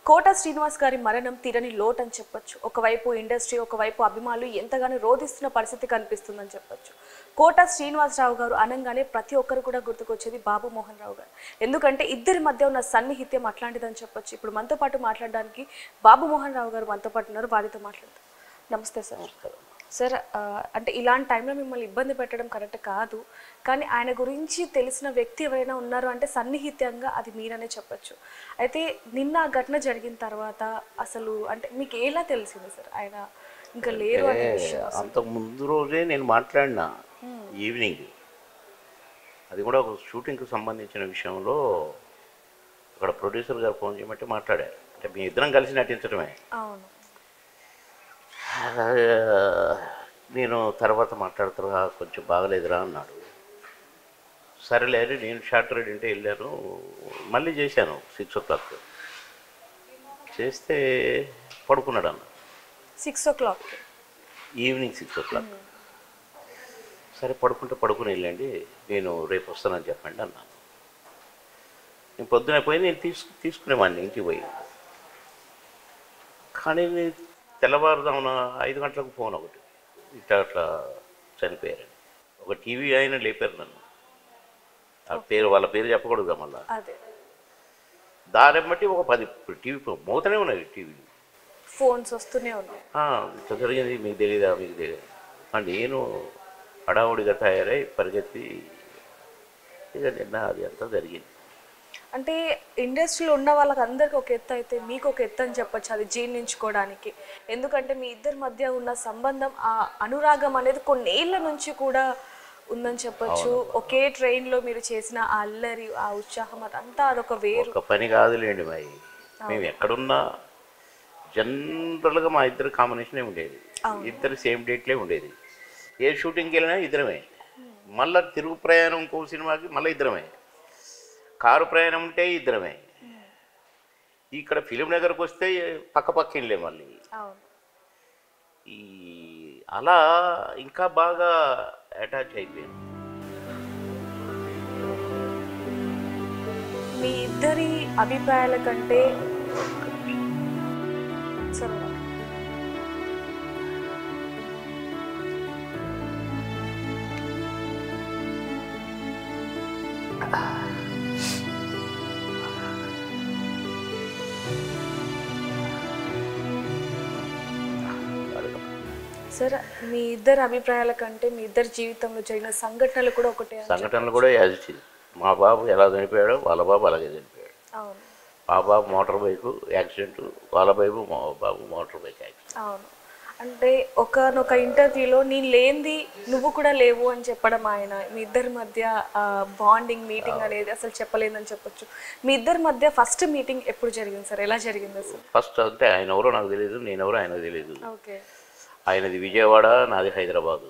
కోట శ్రీనివాస్ గారి మరణం తీరని లోటు అని చెప్పొచ్చు. ఒకవైపు ఇండస్ట్రీ, ఒకవైపు అభిమానులు ఎంతగానో రోధిస్తున్న పరిస్థితి కనిపిస్తుందని చెప్పొచ్చు. కోట శ్రీనివాసరావు గారు అనగానే ప్రతి ఒక్కరు కూడా గుర్తుకొచ్చేది బాబు మోహన్ రావు గారు. ఎందుకంటే ఇద్దరి మధ్య ఉన్న సన్నిహిత్యం అట్లాంటిదని చెప్పొచ్చు. ఇప్పుడు మనతో పాటు మాట్లాడడానికి బాబు మోహన్ రావు గారు మనతో పాటు ఉన్నారు. వారితో మాట్లాడతాం. నమస్తే సార్. సార్, అంటే ఇలాంటి టైంలో మిమ్మల్ని ఇబ్బంది పెట్టడం కరెక్ట్ కాదు, కానీ ఆయన గురించి తెలిసిన వ్యక్తి ఎవరైనా ఉన్నారు అంటే సన్నిహిత్యంగా అది మీరనే చెప్పచ్చు. అయితే నిన్న ఆ ఘటన జరిగిన తర్వాత అసలు అంటే మీకు ఎలా తెలిసింది సార్ ఆయన ఇంకా లేరు అనే విషయం? అంతకు ముందు రోజే నేను మాట్లాడినా ఈవినింగ్, అది కూడా ఒక షూటింగ్కి సంబంధించిన విషయంలో అక్కడ ప్రొడ్యూసర్ గారు ఫోన్ చేయమంటే మాట్లాడారు. అంటే మీ ఇద్దరం కలిసి నటించడమే. అవును. నేను తర్వాత మాట్లాడుతున్నా కొంచెం బాగలేదురా అన్నాడు. సరేలే అని నేను షార్ట్ రెడీ అంటే వెళ్ళాను. మళ్ళీ చేశాను 6 o'clock చేస్తే పడుకున్నాడు అన్న. 6 o'clock ఈవినింగ్ 6 o'clock. సరే పడుకుని వెళ్ళండి, నేను రేపు వస్తానని చెప్పండి అన్నాను. నేను పొద్దున పోయి నేను తీసుకునేవాడిని ఇంటికి పోయి. కానీ తెల్లవారుదామున 5 గంటలకు ఫోన్ ఒకటి, ఇట్లా చనిపోయారని. ఒక టీవీ ఆయన లేపారు నన్ను. ఆ పేరు, వాళ్ళ పేరు చెప్పకూడదు మళ్ళా. దారెమ్మటి ఒక 10 టీవీ మోతనే ఉన్నాయి, టీవీ ఫోన్స్ వస్తూనే ఉన్నాయి. ఇట్లా జరిగింది, మీకు తెలియదా మీకు తెలియదు. నేను హడావుడిగా తయారై పరిగెత్తి ఇక నిన్న అది అంతా జరిగింది. అంటే ఇండస్ట్రీలో ఉన్న వాళ్ళకి అందరికి ఒక ఎత్తు అయితే మీకు ఒక ఎత్తు అని చెప్పచ్చు అది జీర్ణించుకోవడానికి. ఎందుకంటే మీ ఇద్దరి మధ్య ఉన్న సంబంధం, ఆ అనురాగం అనేది కొన్నేళ్ల నుంచి కూడా ఉందని చెప్పచ్చు. ఒకే ట్రైన్లో మీరు చేసిన ఆ అల్లరి, ఆ ఉత్సాహం, అదంతా అదొక వేరు. ఒక పని కాదులేండి మరి. మేము ఎక్కడున్నా జనరల్గా మా ఇద్దరు కాంబినేషనే ఉండేది. ఇద్దరు సేమ్ డేట్లే ఉండేది. ఏ షూటింగ్కి వెళ్ళినా ఇద్దరమే. మళ్ళీ తిరుగు ప్రయాణం ఇంకో సినిమాకి మళ్ళీ ఇద్దరమే. కారు ప్రయాణం ఉంటే ఇద్దరమే. ఇక్కడ ఫిలిం నగర్కి వస్తే పక్క ఇళ్ళే మళ్ళీ. అలా ఇంకా బాగా అటాచ్ అయిపోయింది. మీ ఇద్దరి అభిప్రాయాల కంటే సార్, మీ ఇద్దరు అభిప్రాయాల కంటే మీ ఇద్దరు జీవితంలో జరిగిన సంఘటనలు కూడా ఒకటే. సంఘటనలు కూడా యాజిటివ్. మా బాబు ఎలా చనిపోయాడో వాళ్ళ బాబు అలాగే చనిపోయాడు. అవును. మా బాబు మోటార్ బైక్ యాక్సిడెంట్, వాళ్ళ బాబు మోటార్ బైక్ యాక్సిడెంట్. అవును. అంటే ఒకనొక ఇంటర్వ్యూలో నేను లేనిది నువ్వు కూడా లేవు అని చెప్పడం ఆయన. మీ ఇద్దరి మధ్య బాండింగ్, మీటింగ్ అనేది అసలు చెప్పలేదని చెప్పొచ్చు. మీ ఇద్దరి మధ్య ఫస్ట్ మీటింగ్ ఎప్పుడు జరిగింది సార్? ఎలా జరిగింది అసలు? ఫస్ట్ అంటే ఆయన ఎవరో నాకు తెలియదు, నేను ఎవరో ఆయనకు తెలియదు. ఓకే. ఆయనది విజయవాడ, నాది హైదరాబాదు.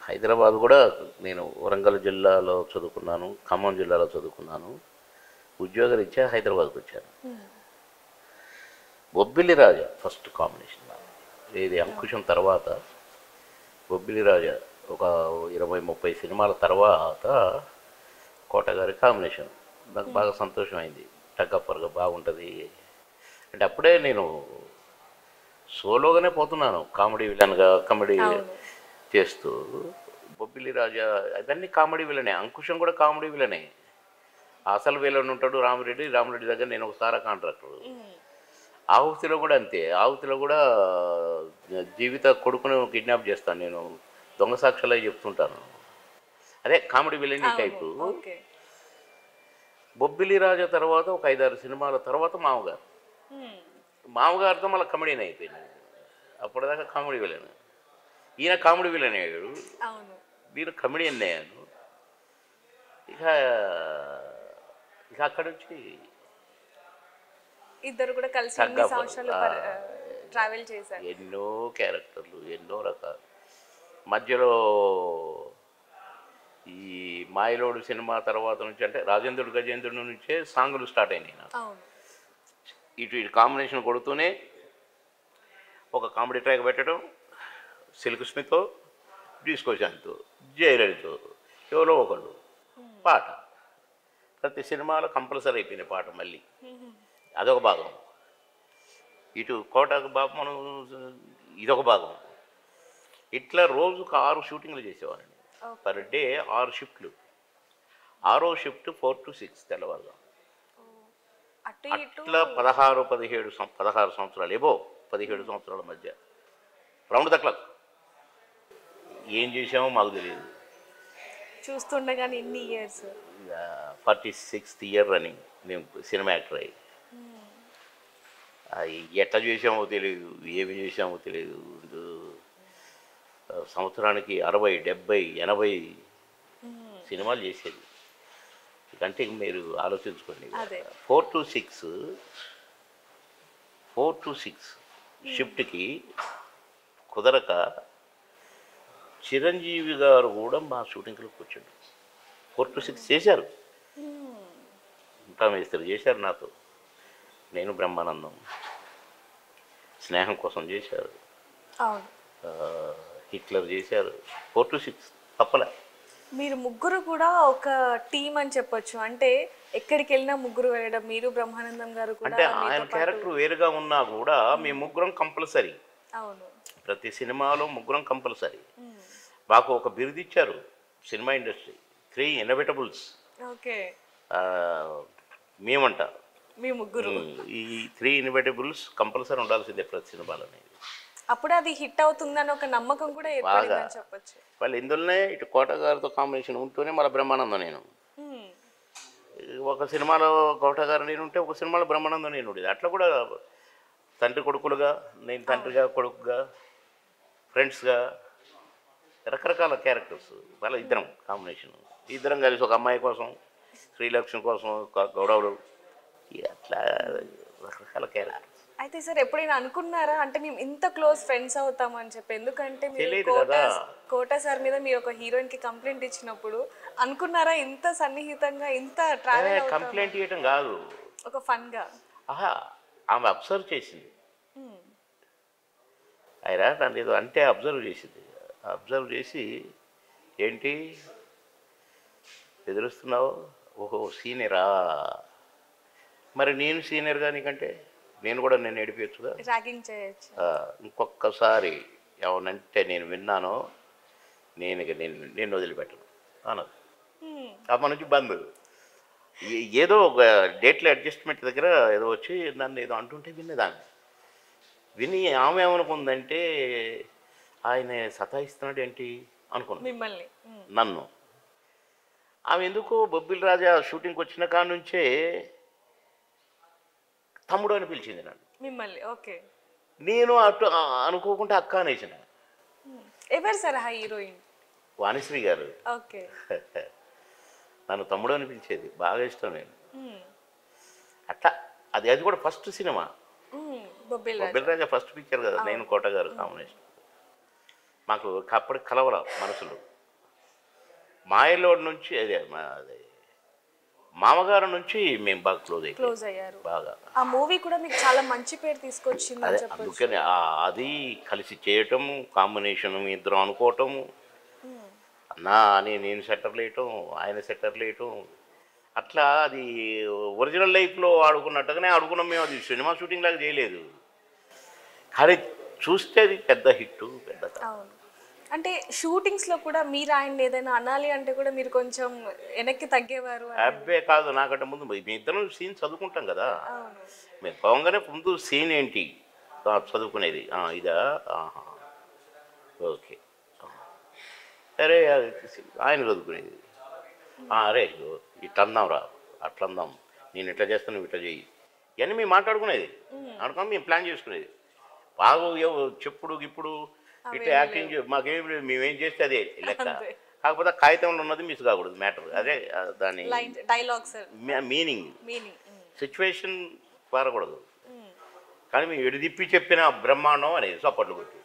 హైదరాబాద్ కూడా నేను వరంగల్ జిల్లాలో చదువుకున్నాను, ఖమ్మం జిల్లాలో చదువుకున్నాను. ఉద్యోగరీత్యా హైదరాబాద్కి వచ్చాను. బొబ్బిలి రాజా ఫస్ట్ కాంబినేషన్. ఇది అంకుశం తర్వాత బొబ్బిలి రాజా ఒక 20-30 సినిమాల తర్వాత కోట గారి కాంబినేషన్. నాకు బాగా సంతోషమైంది. టగ్గప్పర్గా బాగుంటుంది అంటే అప్పుడే నేను సోలోగానే పోతున్నాను, కామెడీ విలన్గా కామెడీ చేస్తూ. బొబ్బిలి రాజా అవన్నీ కామెడీ విలనే. అంకుశం కూడా కామెడీ విలనే. అసలు విలన్ ఉంటాడు రామిరెడ్డి దగ్గర నేను ఒక సారా కాంట్రాక్టర్. ఆహుతిలో కూడా అంతే. ఆహుతిలో కూడా జీవిత కొడుకుని కిడ్నాప్ చేస్తాను నేను, దొంగ సాక్ష్యాలు చెప్తుంటాను. అదే కామెడీ విలన్ టైపు. బొబ్బిలి రాజా తర్వాత ఒక 5-6 సినిమాల తర్వాత మామగారితో మళ్ళీ కమెడీని అయిపోయింది. అప్పటిదాకా కామెడీ విలన్, ఈయన కామెడీ విలన్ అయ్యాడు, నేను కమెడియన్ అయ్యాను. ఇక అక్కడి నుంచి ఇద్దరు కూడా కలిసి ట్రావెల్ చేశారు. ఎన్నో క్యారెక్టర్లు, ఎన్నో రకాలు. మధ్యలో ఈ మాయలోడు సినిమా తర్వాత నుంచి అంటే రాజేంద్రుడు గజేంద్రుడు నుంచే సాంగులు స్టార్ట్ అయినాయి నాకు. ఇటు కాంబినేషన్ కొడుతూనే ఒక కామెడీ ట్రాక్ పెట్టడం, సిల్క్ స్మితో, డిస్కో శాంతితో, జయలలితో, ఎవరో ఒకళ్ళు పాట ప్రతి సినిమాలో కంపల్సరీ అయిపోయినాయి పాట మళ్ళీ. అదొక భాగం. ఇటు కోటకు బాబు మనం ఇదొక భాగం. ఇట్లా రోజుకు 6 షూటింగ్లు చేసేవాడిని. పర్ డే 6 షిఫ్ట్లు. 6వ షిఫ్ట్ 4 to 6 తెల్లవారుగా. అటు ఇటు అట్లా 16 సంవత్సరాలు, 17 సంవత్సరాల మధ్య రౌండ్ ద క్లాక్. ఏం చేసామో మాకు తెలియదు. చూస్తుండగానే ఇన్ని ఇయర్స్. 46th ఇయర్ రన్నింగ్ నేను సినిమా యాక్టర్ అయ్యి. ఎట్లా చేసామో తెలియదు, ఏమి చేసామో తెలియదు. సంవత్సరానికి 60, 70, 80 సినిమాలు చేసేది. అంటే మీరు ఆలోచించుకోండి. 4 to 6 షిఫ్ట్కి కుదరక చిరంజీవి గారు కూడా మా షూటింగ్లోకి వచ్చాడు. 4 to 6 చేశారు. ఇంకా మేస్త్రి చేశారు నాతో. నేను బ్రహ్మానందం స్నేహం కోసం చేశారు. హిట్లర్ చేశారు. 4 to 6 తప్పలే. మీరు ముగ్గురు కూడా ఒక టీం అని చెప్పొచ్చు. అంటే ఎక్కడికి వెళ్ళినా ముగ్గురు వెళ్ళడం, మీరు బ్రహ్మానందం గారు కూడా. అంటే ఆయన క్యారెక్టర్ వేరుగా ఉన్నా కూడా మేము ముగ్గురం కంపల్సరీ. అవును, ప్రతి సినిమాలో ముగ్గురం కంపల్సరీ. మాకు ఒక బిరుదు ఇచ్చారు సినిమా ఇండస్ట్రీ, 3 ఇన్నోవేటబుల్స్. ఓకే, మేమంట మీ ముగ్గురు ఈ 3 ఇన్నోవేటబుల్స్ కంపల్సరీ ఉండాల్సిందే ప్రతి సినిమాలో అనేది. అప్పుడు అది హిట్ అవుతుందని ఒక నమ్మకం కూడా ఏర్పడిందని చెప్పొచ్చు. వాళ్ళు ఇందులోనే ఇటు కోట గారితో కాంబినేషన్ ఉంటూనే మన బ్రహ్మానందం నేను. ఒక సినిమాలో కోట గారు నేను ఉంటే, ఒక సినిమాలో బ్రహ్మానందం నేను ఉండేది. అట్లా కూడా తండ్రి కొడుకులుగా, నేను తండ్రిగా కొడుకుగా, ఫ్రెండ్స్గా, రకరకాల క్యారెక్టర్స్. వాళ్ళ ఇద్దరం కాంబినేషన్. ఇద్దరం కలిసి ఒక అమ్మాయి కోసం, శ్రీలక్ష్మి కోసం గొడవలు, అట్లా రకరకాల క్యారెక్టర్స్. అయితే సార్ ఎప్పుడైనా అనుకున్నారా అంటే మేము ఇంత క్లోజ్ ఫ్రెండ్స్ అవుతామని చెప్పి? ఎందుకంటే మీరు కోట సార్ మీద మీరు ఒక హీరోయిన్ కి కంప్లైంట్ ఇచ్చినప్పుడు అనుకున్నారా ఇంత సన్నిహితంగా ఇంత ట్రావెల్? కంప్లైంట్ చేయడం కాదు, ఒక ఫన్ గా. ఆమె అబ్జర్వ్ చేసింది. అయినా నన్ను ఏదో అంటే అబ్జర్వ్ చేసింది. అబ్జర్వ్ చేసి, ఏంటి ఎదురుస్తున్నావు? ఓహో సీనియరా, మరి నేను సీనియర్గా నీకంటే నేను కూడా నేను ఏడిపించచ్చుగా, ర్యాగింగ్ చేయొచ్చు. ఇంకొకసారి ఏమనంటే నేను విన్నానో నేను వదిలిపెట్టను అన్నది. అప్పటి నుంచి బంద్. ఏదో ఒక డేట్లో అడ్జస్ట్మెంట్ దగ్గర ఏదో వచ్చి నన్ను ఏదో అంటుంటే వినేదాన్ని. విని ఆమె ఏమనుకుందంటే ఆయన సతాయిస్తున్నాడు ఏంటి అనుకున్నాను మిమ్మల్ని, నన్ను. ఆమె ఎందుకో బొబ్బిలి రాజా షూటింగ్కి వచ్చిన కాడ నుంచే తమ్ముడు అని పిలిచింది నన్ను, మిమ్మల్ని. ఓకే, నేను అటు అనుకోకుండా అక్క అనేసిన. ఎవరు సార్ ఆ హీరోయిన్? వాణిశ్రీ గారు. ఓకే, నన్ను తమ్ముడు అని పిలిచేది, బాగా ఇష్టం నేను. అట్లా అది కూడా ఫస్ట్ సినిమా. బొబ్బిలి రాజా ఫస్ట్ పిక్చర్ కదా, నేను కోట గారు కాంబినేషన్. మాకు అప్పటికి కలవల మనసులు. మాయలోడ్ నుంచి అదే మామగారు నుంచి మేము బాగా క్లోజ్ అయ్యారు. బాగా. ఆ మూవీ కూడా మీకు చాలా మంచి పేరు తీసుకొచ్చింది. అదే అందుకని అది కలిసి చేయటం, కాంబినేషన్, ఇద్దరం అనుకోవటము, అన్నా అని నేను సెటర్లు వేయటం, ఆయన సెటర్లు వేయటం, అట్లా అది ఒరిజినల్ లైఫ్లో ఆడుకున్నట్టుగానే ఆడుకున్నాం మేము. అది సినిమా షూటింగ్ లాగా చేయలేదు, కానీ చూస్తే అది పెద్ద హిట్. పెద్ద అంటే షూటింగ్స్లో కూడా మీరు ఆయన ఏదైనా అనాలి అంటే కూడా మీరు కొంచెం వెనక్కి తగ్గేవారు? అబ్బే కాదు, నాకంటే ముందు మీ ఇద్దరం సీన్ చదువుకుంటాం కదా. మేము పోగానే ముందు సీన్ ఏంటి చదువుకునేది, ఇదా, ఓకే, అరే ఆయన చదువుకునేది, అరే ఇట్లా అందాం రా, అట్లా అందాం, నేను ఇట్లా చేస్తాను, నువ్వు ఇట్లా చెయ్యి, ఇవన్నీ మేము మాట్లాడుకునేది. అనుకుని మేము ప్లాన్ చేసుకునేది. బాగా చెప్పుడు ఇప్పుడు ఇట్లా యాక్టింగ్ మాకేం, మేమేం చేస్తే అదే లెక్క. కాకపోతే కాగితంలో ఉన్నది మిస్ కాకూడదు మ్యాటర్. అదే దాని డైలాగ్స్, మీనింగ్, సిచ్యువేషన్ పారకూడదు. కానీ మేము ఎడిదిప్పి చెప్పిన బ్రహ్మాండం అనేది సపోర్ట్లు కొట్టి.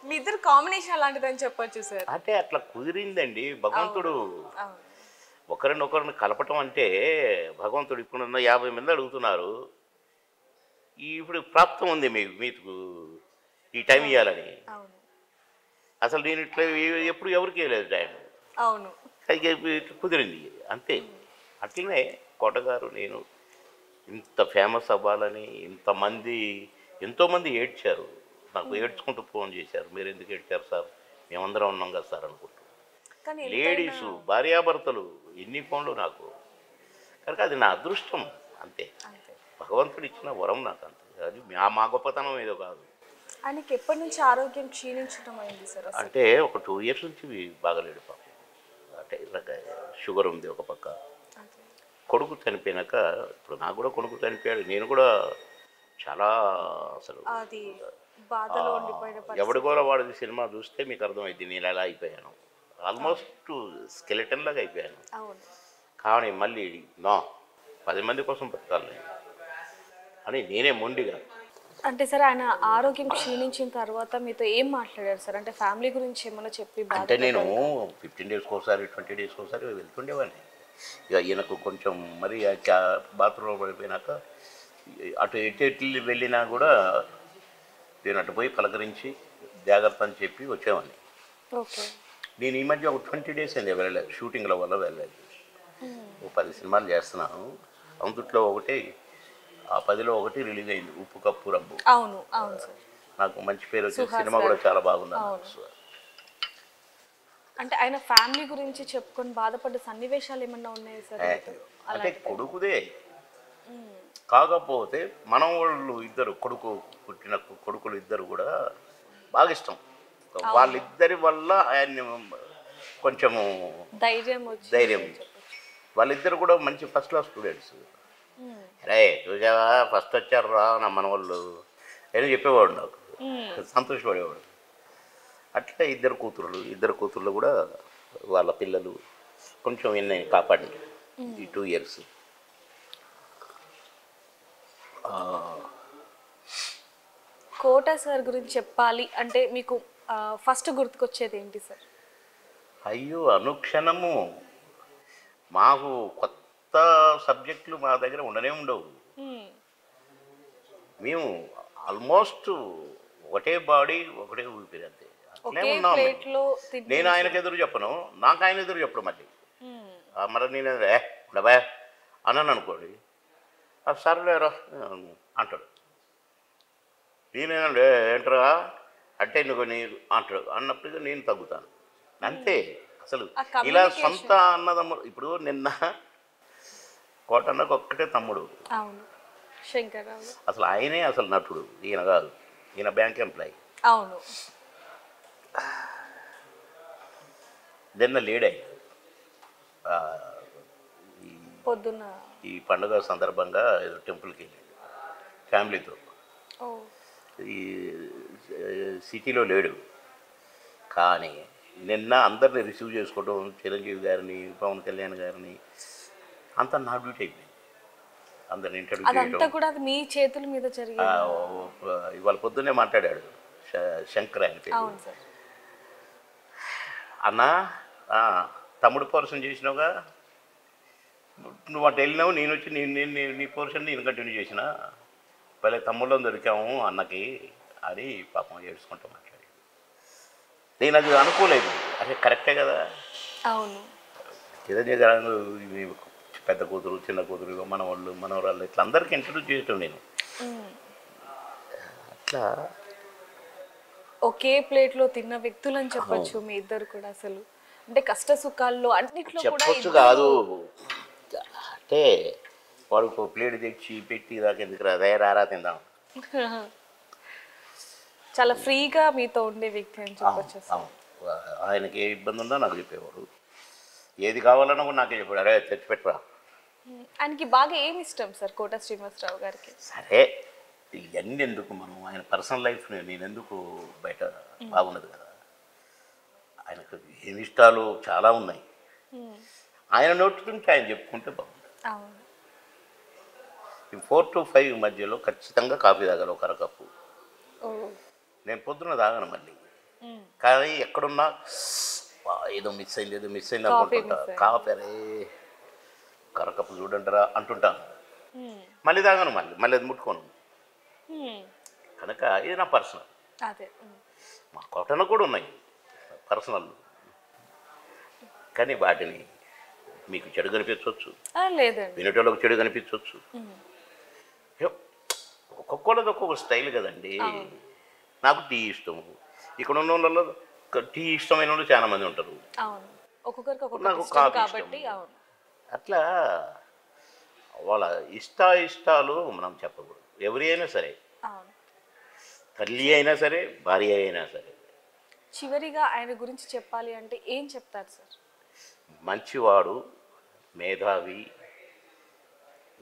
మీ ఇద్దరు కాంబినేషన్ అలాంటిదని చెప్పొచ్చు సార్. అంటే అట్లా కుదిరిందండి భగవంతుడు. ఒకరినొకరిని కలపటం అంటే భగవంతుడు. ఇప్పుడున్న 50 మంది అడుగుతున్నారు, ఇప్పుడు ప్రాప్తం ఉంది మీకు ఈ టైం ఇవ్వాలని. అసలు నేను ఇట్లా ఎప్పుడు ఎవరికి ఇవ్వలేదు టైం. అవును, కుదిరింది అంతే. అట్లనే కోటగారు నేను ఇంత ఫేమస్ అవ్వాలని ఇంతమంది ఎంతోమంది ఏడ్చారు. నాకు ఏడ్చుకుంటూ ఫోన్ చేశారు, మీరు ఎందుకు ఏడ్చారు సార్, మేమందరం ఉన్నాం కదా సార్ అనుకుంటూ. కానీ లేడీసు భార్యాభర్తలు ఎన్ని ఫోన్లు నాకు. కనుక అది నా అదృష్టం అంతే, అంతే. భగవంతుడు ఇచ్చిన వరం నాకు అంతే. అది మా గొప్పతనం ఏదో కాదు. ఆయనకి ఎప్పటి నుంచి ఆరోగ్యం క్షీణించడం అయింది సార్ అసలు? అంటే ఒక 2 ఇయర్స్ నుంచి బాగలేడు పాపం. అంటే ఇలాగ షుగర్ ఉంది ఒక పక్క. అదే. కొడుకు చనిపోయినాక, ఇప్పుడు నాకు కూడా కొడుకు చనిపోయాడు, నేను కూడా చాలా అసలు అది బాధలో ఉండిపోయిన పరిస్థితి. ఎవడిగోర వాడిది సినిమా చూస్తే మీకు అర్థమైంది నేను ఎలా అయిపోయాను. ఆల్మోస్ట్ స్కెలిటన్ లాగా అయిపోయాను. అవును. కానీ మళ్ళీ నా 10 మంది కోసం బతకాలి నేను అని నేనే మొండిగా. అంటే సార్ ఆయన ఆరోగ్యం క్షీణించిన తర్వాత మీతో ఏం మాట్లాడారు సార్? అంటే ఫ్యామిలీ గురించి ఏమైనా చెప్పి అంటే నేను 15 డేస్కి ఒకసారి 20 డేస్కి ఒకసారి వెళ్తుండేవాడిని. ఇక ఈయనకు కొంచెం మరి బాత్రూంలో పడిపోయినాక అటు ఎటు వెళ్ళినా కూడా నేను అటు పోయి పలకరించి జాగ్రత్త అని చెప్పి వచ్చేవాడిని. ఓకే. నేను ఈ మధ్య ఒక 20 డేస్ అయింది వెళ్ళలేదు, షూటింగ్ల వల్ల వెళ్ళలేదు. ఒక 10 సినిమాలు చేస్తున్నాను, అందుట్లో ఒకటి ఆ 10లో ఒకటి రిలీజ్ అయింది, ఉప్పు కప్పు రబ్బు. అవును అవును సార్. నాకు మంచి పేరు వచ్చింది, సినిమా కూడా చాలా బాగుంది. అంటే ఆయన ఫ్యామిలీ గురించి చెప్పుకొని బాధపడ్డ సన్నివేశాలు ఏమన్నా ఉన్నాయా సార్? అంటే కొడుకుదే, కాకపోతే మనవాళ్ళు ఇద్దరు పుట్టిన కొడుకులు ఇద్దరు కూడా బాగా ఇష్టం. వాళ్ళిద్దరి వల్ల ఆయన్ని కొంచెము ధైర్యం. వాళ్ళిద్దరు కూడా మంచి ఫస్ట్ క్లాస్ స్టూడెంట్స్. రే చూసావా ఫస్ట్ వచ్చారు రా నా మనవాళ్ళు అని చెప్పేవాడు, నాకు సంతోషపడేవాడు. అట్లా ఇద్దరు కూతుర్లు కూడా వాళ్ళ పిల్లలు కొంచెం ఎన్ని కాపాడి ఈ 2 ఇయర్స్. కోట సార్ గురించి చెప్పాలి అంటే మీకు ఫస్ట్ గుర్తుకొచ్చేది ఏంటి సార్? అయ్యో అనుక్షణము మాకు కొత్త సబ్జెక్టులు మా దగ్గర ఉండనే ఉండవు. మేము ఆల్మోస్ట్ ఒకటే బాడీ ఒకటే ఊపిరి అంతే, అట్లే ఉన్నాము. నేను ఆయనకు ఎదురు చెప్పను, నాకు ఆయన ఎదురు చెప్పడం. మళ్ళీ మరి నేను ఉండబా అన్నాను అనుకోండి, సర్లేరా అంటాడు. నేనేనండి ఏంటరా అంటే నువ్వు నీరు అంటాడు, అన్నప్పటికీ నేను తగ్గుతాను అంతే. అసలు ఇలా సొంత అన్నదమ్ముడు. ఇప్పుడు నిన్న కోటన్నకు ఒక్కటే తమ్ముడు, శంకర్రావు. అసలు ఆయనే అసలు నటుడు, ఈయన కాదు. ఈయన బ్యాంక్ ఎంప్లాయీ. అవును. నిన్న లేడై పొద్దున్న ఈ పండుగ సందర్భంగా ఏదో టెంపుల్కి వెళ్ళాడు ఫ్యామిలీతో. ఈ సిటీలో లేడు, కానీ నిన్న అందరిని రిసీవ్ చేసుకోవడం, చిరంజీవి గారిని, పవన్ కళ్యాణ్ గారిని, అంతా నా డ్యూటీ అయిపోయింది. అందరిని ఇంటర్వ్యూ చేయడం కూడా మీ చేతుల మీద జరిగింది. ఇవాళ పొద్దున్నే మాట్లాడాడు శంకర్ ఆయన పేరు. అన్నా తమ్ముడు పోర్షన్ చేసినావుగా, నువ్వు అటు వెళ్ళినావు, నేను వచ్చి నీ పోర్షన్ నేను కంటిన్యూ చేసిన, పల్లె తమ్ముళ్ళం దొరికాము అన్నకి అని పాపం ఏడ్చుకుంటూ మాట్లాడి. నేను అది అనుకోలేదు, అదే కరెక్టే కదా. అవును. చిరంజీవి గారు పెద్ద కూతురు, చిన్న కూతురు, మనవాళ్ళు, మనవరాళ్ళు ఇట్లా అందరికీ ఇంట్రడ్యూస్ చేయటం నేను. అట్లా ఒకే ప్లేట్లో తిన్న వ్యక్తులు అని చెప్పొచ్చు మీ ఇద్దరు కూడా. అసలు అంటే కష్ట సుఖాల్లో అన్నిట్లో చెప్పొచ్చు కాదు. అంటే వాడికి ప్లేట్ తెచ్చి పెట్టి దాకా ఎందుకు రారా తిందాం, చాలా ఫ్రీగా మీతో ఉండే వ్యక్తి అని చెప్పొచ్చు. ఆయనకి ఏ ఇబ్బంది ఉందో నాకు చెప్పేవాడు, ఏది కావాలన్నా కూడా నాకే చెప్పాడు, అరే తెచ్చిపెట్టరా. ఆయనకి బాగా ఏమి ఇష్టం సార్ కోట శ్రీనివాసరావు గారికి? సరే ఇవన్నీ ఎందుకు, మనం ఆయన పర్సనల్ లైఫ్ని నేను ఎందుకు బయట బాగున్నది కదా. ఆయనకు ఏమి ఇష్టాలు చాలా ఉన్నాయి, ఆయన నోటికి ఆయన చెప్పుకుంటే బాగుంటుంది. 4 to 5 మధ్యలో ఖచ్చితంగా కాఫీ తాగాలి, ఒక అరకప్పు. నేను పొద్దున తాగాను మళ్ళీ, కానీ ఎక్కడున్నా ఏదో మిస్ అయింది అనుకుంటుంటా. కాఫీ అరే కరకప్పు చూడంటారా అంటుంటాను, మళ్ళీ తాగాను, మళ్ళీ అది ముట్టుకోను. కనుక ఇది నా పర్సనల్. మా కోటన కూడా ఉన్నాయి పర్సనల్, కానీ వాటిని మీకు చెడు కనిపించవచ్చు, లేదండి. వినేటోళ్ళకి చెడు కనిపించవచ్చు. ఒక్కొక్కళ్ళది ఒక్కొక్క స్టైల్ కదండి. నాకు టీ ఇష్టము, ఇక్కడ ఉన్న వాళ్ళలో టీ ఇష్టమైన వాళ్ళు చాలా మంది ఉంటారు. అవును, ఒక్కొక్కరికి నాకు ఒక్కొక్క కాఫీ కాబట్టి. ఇష్టం. అవును, అట్లా వాళ్ళ ఇష్టాలు మనం చెప్పకూడదు. ఎవరి అయినా సరే, అవును. తల్లి అయినా సరే, భార్య అయినా సరే. చివరిగా ఆయన గురించి చెప్పాలి అంటే ఏం చెప్తారు సార్? మంచివాడు, మేధావి,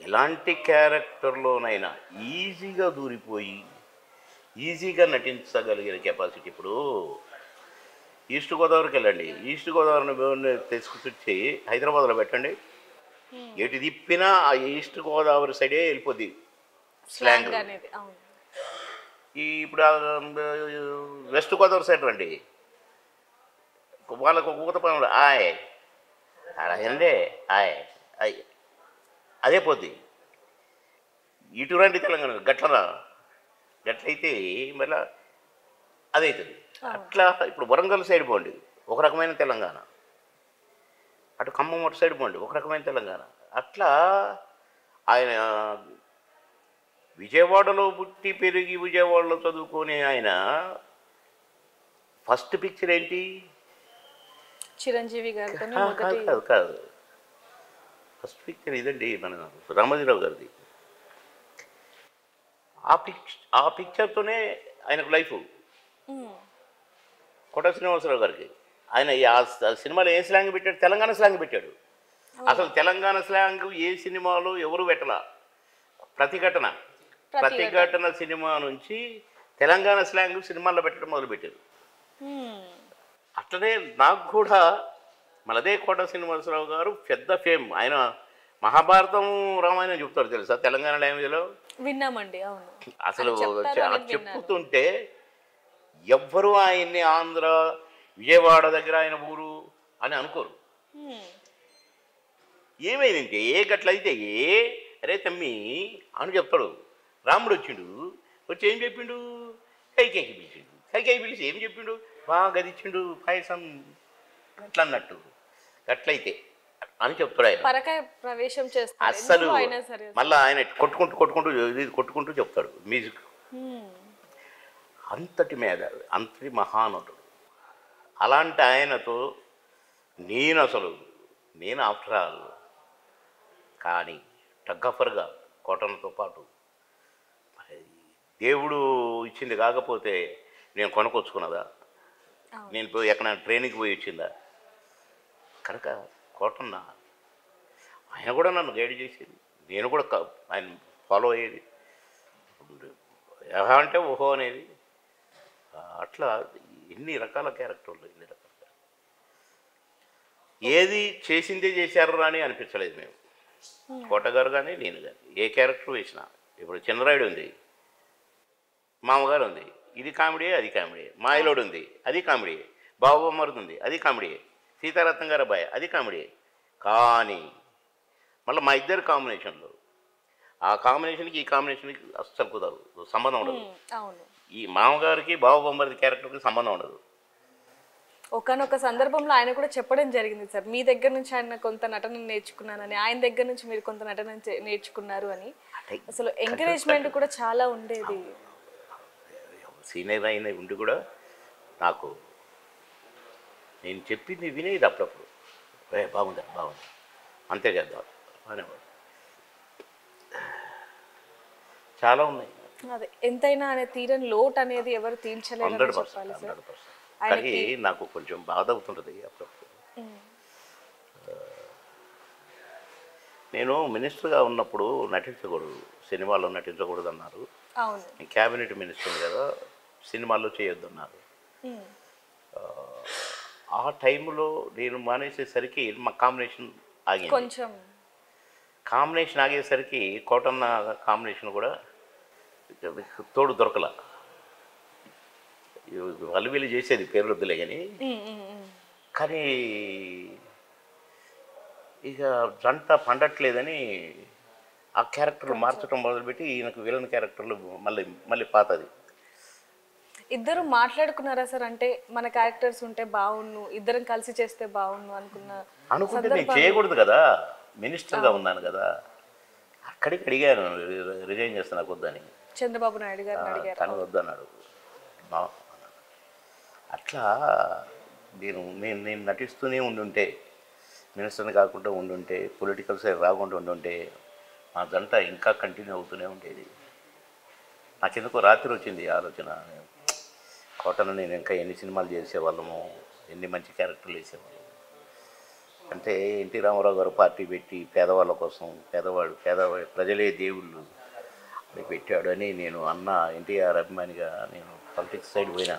ఎలాంటి క్యారెక్టర్లోనైనా ఈజీగా దూరిపోయి ఈజీగా నటించగలిగిన కెపాసిటీ. ఇప్పుడు ఈస్ట్ గోదావరికి వెళ్ళండి, ఈస్ట్ గోదావరిని తీసుకొచ్చి హైదరాబాద్లో పెట్టండి, ఎటు తిప్పినా ఆ ఈస్ట్ గోదావరి సైడే వెళ్ళిపోద్ది స్లాంగ్ అనేది. అవును, ఇప్పుడు వెస్ట్ గోదావరి సైడ్ రండి, వాళ్ళకు ఒక ఊత పనులు ఆయ్ అలాగండి ఆయ్ అయ్ అదే పోద్ది. ఇటు రండి తెలంగాణ గట్లయితే మళ్ళీ అదవుతుంది. అట్లా ఇప్పుడు వరంగల్ సైడ్ పోండి, ఒక రకమైన తెలంగాణ. అటు ఖమ్మం అటు సైడ్ పోండి, ఒక రకమైన తెలంగాణ. అట్లా ఆయన విజయవాడలో పుట్టి పెరిగి విజయవాడలో చదువుకొని ఆయన ఫస్ట్ పిక్చర్ ఏంటి? చిరంజీవి గారితో కాదు, ఫస్ట్ పిక్చర్ ఇదండి, మన రామోజీరావు గారిది. ఆ పిక్చర్తోనే ఆయనకు లైఫ్. కోట శ్రీనివాసరావు గారికి ఆయన ఆ సినిమాలో ఏ స్లాంగ్ పెట్టాడు? తెలంగాణ స్లాంగ్ పెట్టాడు. అసలు తెలంగాణ స్లాంగ్ ఏ సినిమాలో ఎవరు పెట్టలా. ప్రతిఘటన సినిమా నుంచి తెలంగాణ స్లాంగ్ సినిమాల్లో పెట్టడం మొదలుపెట్టారు. అట్లనే నాకు కూడా మళ్ళదే కోట శ్రీనివాసరావు గారు పెద్ద ఫేమ్. ఆయన మహాభారతం రామాయణం చెప్తారు తెలుసా తెలంగాణ లాంగ్వేజ్లో? విన్నామండి. అవును, అసలు చెప్పుతుంటే ఎవ్వరూ ఆయన్ని ఆంధ్ర విజయవాడ దగ్గర ఆయన ఊరు అని అనుకోరు. ఏమైందంటే గట్లయితే అరే తమ్మి అని చెప్తాడు. రాముడు వచ్చిండు, వచ్చి ఏం చెప్పిండు? కైకేయికి పిలిచిండు. కైకేయి పిలిచి ఏం చెప్పిండు? బాగా గదిచ్చిండు పాయసం అట్లా అన్నట్టు. అట్లయితే అని చెప్తాడు ఆయన. పరకాయ ప్రవేశం చేస్తాడు అస్సలు మళ్ళీ ఆయన కొట్టుకుంటూ చెప్తాడు మ్యూజిక్. అంతటి మేధావి, అంతటి మహానటుడు. అలాంటి ఆయనతో నేను ఆఫ్టర్ ఆల్ కానీ టగ్గఫర్గా కోటన్తో పాటు దేవుడు ఇచ్చింది కాకపోతే నేను కొనుక్కొచ్చుకున్నదా? నేను పోయి ఎక్కడ ట్రైనింగ్కి పోయి వచ్చిందా? కనుక కోటన్న ఆయన కూడా నన్ను గైడ్ చేసేది, నేను కూడా ఆయన ఫాలో అయ్యేది. ఎలా అంటే ఓహో అనేది. అట్లా ఎన్ని రకాల క్యారెక్టర్లు, ఏది చేసిందే చేశారు అని అనిపించలేదు మేము. కోటగారు కానీ నేను కానీ ఏ క్యారెక్టర్ వేసినా. ఇప్పుడు చిన్నరాయుడు ఉంది, మామగారు ఉంది, ఇది కామెడీ అది కామెడీ. మాయలోడు ఉంది, అది కామెడీ. బాబుమ్మరుది ఉంది, అది కామెడీ. సీతారత్నం గారు అబ్బాయి, అది కామెడీ. కానీ మళ్ళీ మా ఇద్దరు కాంబినేషన్లో, ఆ కాంబినేషన్కి ఈ కాంబినేషన్కి అస్సలు కుదరదు, సంబంధం ఉండదు. ఈ మామగారికి బాబుమ్మరిది క్యారెక్టర్కి సంబంధం ఉండదు. ఒకనొక సందర్భంలో ఆయన కూడా చెప్పడం జరిగింది సార్, మీ దగ్గర నుంచి ఆయన కొంత నటన నేర్చుకున్నానని, ఆయన దగ్గర నుంచి మీరు కొంత నటన నేర్చుకున్నారు అని. అసలు ఎంకరేజ్మెంట్ కూడా చాలా ఉండేది. సీనియర్ అయిన ఉండి కూడా నాకు నేను చెప్పింది వినేది అప్పుడప్పుడు. బాగుందా అంతే కదా అనేవాడు. చాలా ఉన్నాయి. అదే ఎంతైనా అనే తీరని లోటు అనేది ఎవరు తీర్చలేరు. 100%. కానీ నాకు కొంచెం బాధ అవుతుంటుంది అప్పుడప్పుడు. నేను మినిస్టర్గా ఉన్నప్పుడు నటించకూడదు, సినిమాలో నటించకూడదు అన్నారు. క్యాబినెట్ మినిస్టర్ కదా, సినిమాల్లో చేయొద్దు అన్నారు. ఆ టైంలో నేను మానేసేసరికి మా కాంబినేషన్ ఆగింది. కాంబినేషన్ ఆగేసరికి కోటన్న కాంబినేషన్ కూడా తోడు దొరకల. వాళ్ళు చేసేది పేరు వద్దులే కానీ ఇక జంట పండట్లేదని ఆ క్యారెక్టర్లు మార్చడం మొదలుపెట్టి ఈయనకు విలన్ క్యారెక్టర్లు మళ్ళీ పాతది. ఇద్దరు మాట్లాడుకున్నారా సార్? అంటే మన క్యారెక్టర్స్ ఉంటే బాగుండు, ఇద్దరం కలిసి చేస్తే బాగుండు అనుకున్న అనుకుంటే నేను చేయకూడదు కదా, మినిస్టర్గా ఉన్నాను కదా. అక్కడికి అడిగాను రిజైన్ చేస్తే నాకు వద్దని. చంద్రబాబు నాయుడు గారిని అడిగారు. తను వద్దన్నాడు. అట్లా నేను నటిస్తూనే ఉండుంటే, మినిస్టర్ని కాకుండా ఉండుంటే, పొలిటికల్ సైడ్ రాకుండా ఉండుంటే మా జంట ఇంకా కంటిన్యూ అవుతూనే ఉండేది. నాకెందుకో రాత్రి వచ్చింది ఆలోచన, కోటలో నేను ఇంకా ఎన్ని సినిమాలు చేసేవాళ్ళము, ఎన్ని మంచి క్యారెక్టర్లు వేసేవాళ్ళము. అంటే ఎన్టీ రామారావు గారు పార్టీ పెట్టి పేదవాళ్ళ కోసం, పేదవాడు ప్రజలే దేవుళ్ళు అని పెట్టాడు అని నేను అన్న ఎన్టీఆర్ అభిమానిగా నేను పాలిటిక్స్ సైడ్ పోయినా.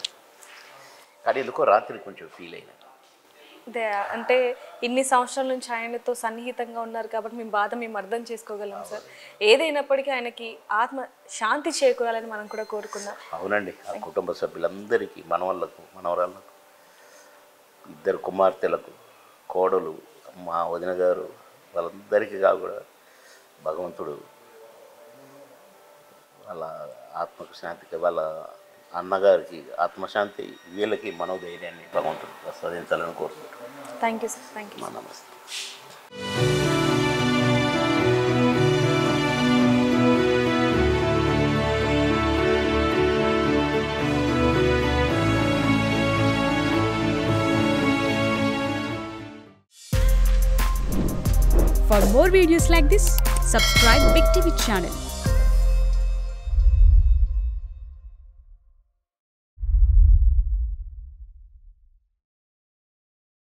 కానీ ఎందుకో రాత్రి కొంచెం ఫీల్ అయినా. అదే అంటే ఇన్ని సంవత్సరాల నుంచి ఆయనతో సన్నిహితంగా ఉన్నారు కాబట్టి మేము అర్థం చేసుకోగలం సార్. ఏదైనప్పటికీ ఆయనకి ఆత్మ శాంతి చేకూరాలని మనం కూడా కోరుకుందాం. అవునండి, ఆ కుటుంబ సభ్యులందరికీ, మనవళ్ళకు, మనవరాళ్ళకు, 2 కుమార్తెలకు, కోడలు, మా వదిన గారు, వాళ్ళందరికీ కూడా భగవంతుడు వాళ్ళ ఆత్మకు శాంతికి, వాళ్ళ అన్నగారికి ఆత్మశాంతి, వీళ్ళకి మనోధైర్యాన్ని భగవంతుడు ప్రసాదించాలని కోరుకుంటున్నాను. Thank you sir. Thank you. నమస్తే. For more videos like this, subscribe Big TV channel.